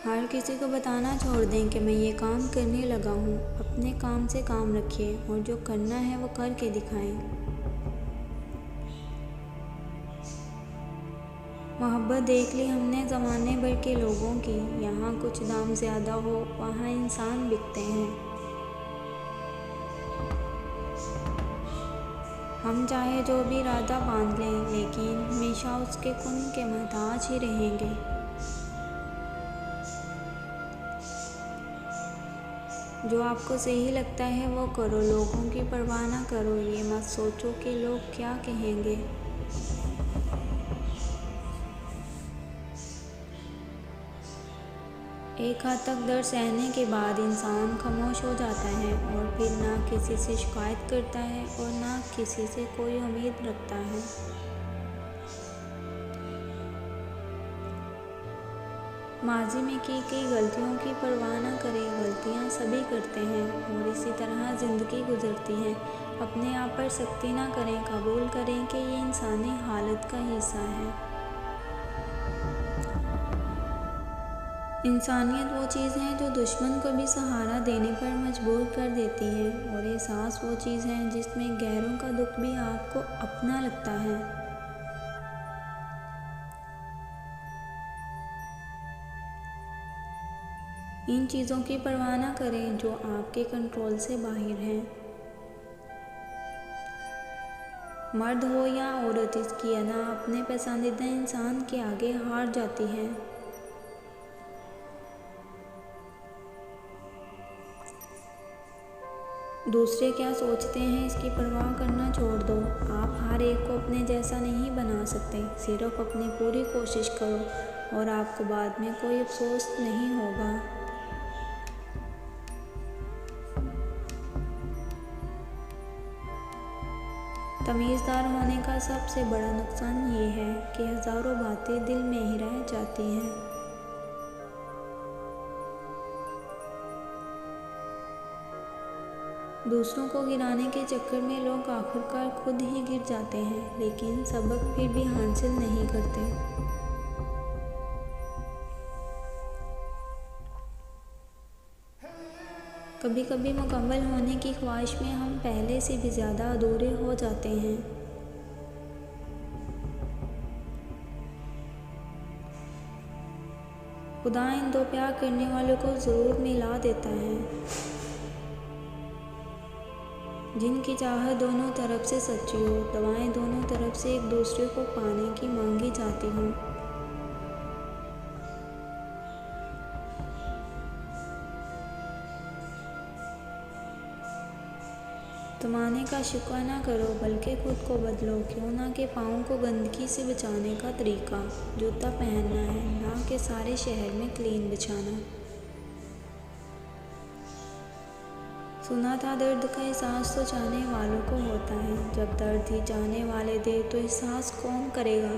हर किसी को बताना छोड़ दें कि मैं ये काम करने लगा हूँ। अपने काम से काम रखिए और जो करना है वो करके दिखाएं। मोहब्बत देख ली हमने ज़माने भर के लोगों की, यहाँ कुछ दाम ज़्यादा हो वहाँ इंसान बिकते हैं। हम चाहे जो भी इरादा बांध लें, लेकिन हमेशा उसके कुन के मोहताज ही रहेंगे। जो आपको सही लगता है वो करो, लोगों की परवाह ना करो। ये मत सोचो कि लोग क्या कहेंगे। एक हद तक दर्द सहने के बाद इंसान खामोश हो जाता है और फिर ना किसी से शिकायत करता है और ना किसी से कोई उम्मीद रखता है। माजी में की गई गलतियों की परवाह न करें, गलतियां सभी करते हैं और इसी तरह ज़िंदगी गुजरती है। अपने आप पर सख्ती ना करें, कबूल करें कि ये इंसानी हालत का हिस्सा है। इंसानियत वो चीज़ है जो दुश्मन को भी सहारा देने पर मजबूर कर देती है और एहसास वो चीज़ है जिसमें गैरों का दुख भी आपको अपना लगता है। इन चीज़ों की परवाह ना करें जो आपके कंट्रोल से बाहर हैं। मर्द हो या औरत, इसकी अना अपने पसंदीदा इंसान के आगे हार जाती है। दूसरे क्या सोचते हैं इसकी परवाह करना छोड़ दो। आप हर एक को अपने जैसा नहीं बना सकते। सिर्फ अपनी पूरी कोशिश करो और आपको बाद में कोई अफसोस नहीं होगा। तमीज़दार होने का सबसे बड़ा नुकसान ये है कि हज़ारों बातें दिल में ही रह जाती हैं। दूसरों को गिराने के चक्कर में लोग आखिरकार खुद ही गिर जाते हैं, लेकिन सबक फिर भी हासिल नहीं करते। कभी कभी मुकम्मल होने की ख्वाहिश में हम पहले से भी ज़्यादा अधूरे हो जाते हैं। खुदा इन दो प्यार करने वालों को ज़रूर मिला देता है, जिनकी चाहत दोनों तरफ से सच्ची हो, दवाएं दोनों तरफ से एक दूसरे को पाने की मांगी जाती हों। ज़माने का शिकवा ना करो, बल्कि खुद को बदलो। क्यों ना कि पाँव को गंदगी से बचाने का तरीका जूता पहनना है, ना कि सारे शहर में क्लीन बिछाना। सुना था दर्द का एहसास तो चाहने वालों को होता है, जब दर्द ही चाहने वाले दे तो एहसास कौन करेगा।